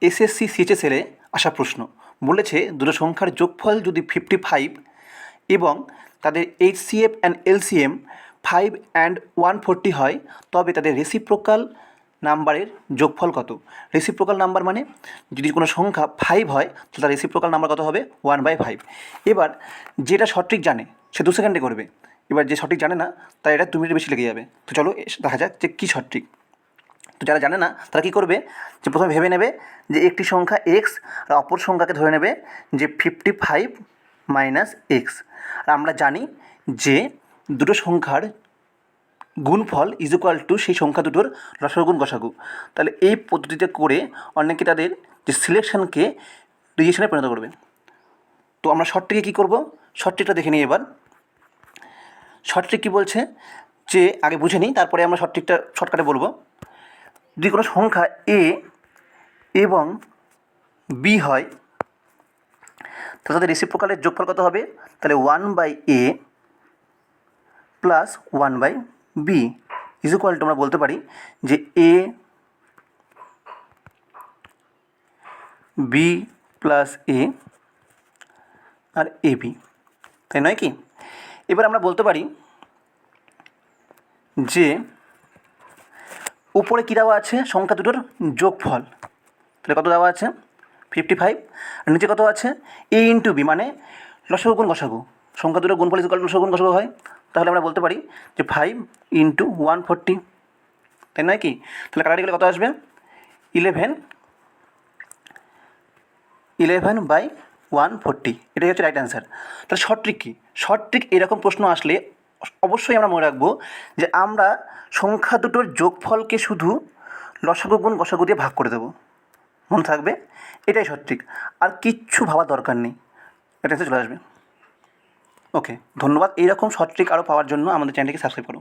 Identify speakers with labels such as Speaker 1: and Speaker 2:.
Speaker 1: SSC CHSL এ আসা প্রশ্ন বলেছে দুটো সংখ্যার যোগফল যদি 55 এবং তাদের এইচসিএফ অ্যান্ড এলসিএম 5 অ্যান্ড 140 হয় তবে তাদের রেসিপ্রোকাল নাম্বারের যোগফল কত। রেসিপ্রোকাল নাম্বার মানে যদি কোনো সংখ্যা 5 হয় তাহলে তার রেসিপ্রোকাল নাম্বার কত হবে 1/5। এবার যেটা সঠিক জানে সে 2 সেকেন্ডে করবে, এবার যে সঠিক জানে না তার এটা 2 মিনিট বেশি লেগে যাবে। তো চলো দেখা যাক যে কী সঠিক। তো যারা জানে না তারা কী করবে, যে প্রথমে ভেবে নেবে যে একটি সংখ্যা এক্স আর অপর সংখ্যাকে ধরে নেবে যে 55 মাইনাস এক্স। আর আমরা জানি যে দুটো সংখ্যার গুণফল ইজ ইকুয়াল টু সেই সংখ্যা দুটোর লসাগু গুণ গসাগু। তাহলে এই পদ্ধতিতে করে অনেকে তাদের যে সিলেকশনকে রিজেকশনে পরিণত করবে। তো আমরা শর্ট ট্রিকে কী করবো, শর্ট ট্রিকটা দেখে নিই। এবার শর্ট ট্রিক কী বলছে যে আগে বুঝে নিই, তারপরে আমরা শর্ট ট্রিকটা শর্টকাটে বলবো। যদি কোনো সংখ্যা এ এবং বি হয় তাহলে তাদের রেসিপ্রোকালের যোগফল কত হবে, তাহলে 1/a plus 1/b is equal to আমরা বলতে পারি যে A B plus A R A B, তাই নয় কি? এবার আমরা বলতে পারি যে উপরে কী দেওয়া আছে, সংখ্যা দুটোর যোগফল, তাহলে কত দেওয়া আছে 55, আর নিচে কত আছে এ ইন্টু বি মানে লসাগু গুণ গসাগু, সংখ্যা দুটোর গুণফল ইকুয়াল টু লসাগু গুণ গসাগু হয়। তাহলে আমরা বলতে পারি যে 5 ইন্টু 140, তাই নয় কি? তাহলে কাটাকাটি গেলে কত আসবে 11/140, এটাই হচ্ছে রাইট অ্যান্সার। তাহলে শর্ট ট্রিক কী? শর্ট ট্রিক এরকম প্রশ্ন আসলে অবশ্যই আমরা মনে রাখবো যে আমরা সংখ্যা দুটোর যোগফলকে শুধু লসাগু গুণ গসাগু দিয়ে ভাগ করে দেবো, মনে থাকবে, এটাই শর্ট ট্রিক, আর কিচ্ছু ভাবার দরকার নেই, এটা চলে আসবে। ওকে, ধন্যবাদ। এইরকম শর্ট ট্রিক আরও পাওয়ার জন্য আমাদের চ্যানেলটিকে সাবস্ক্রাইব করো।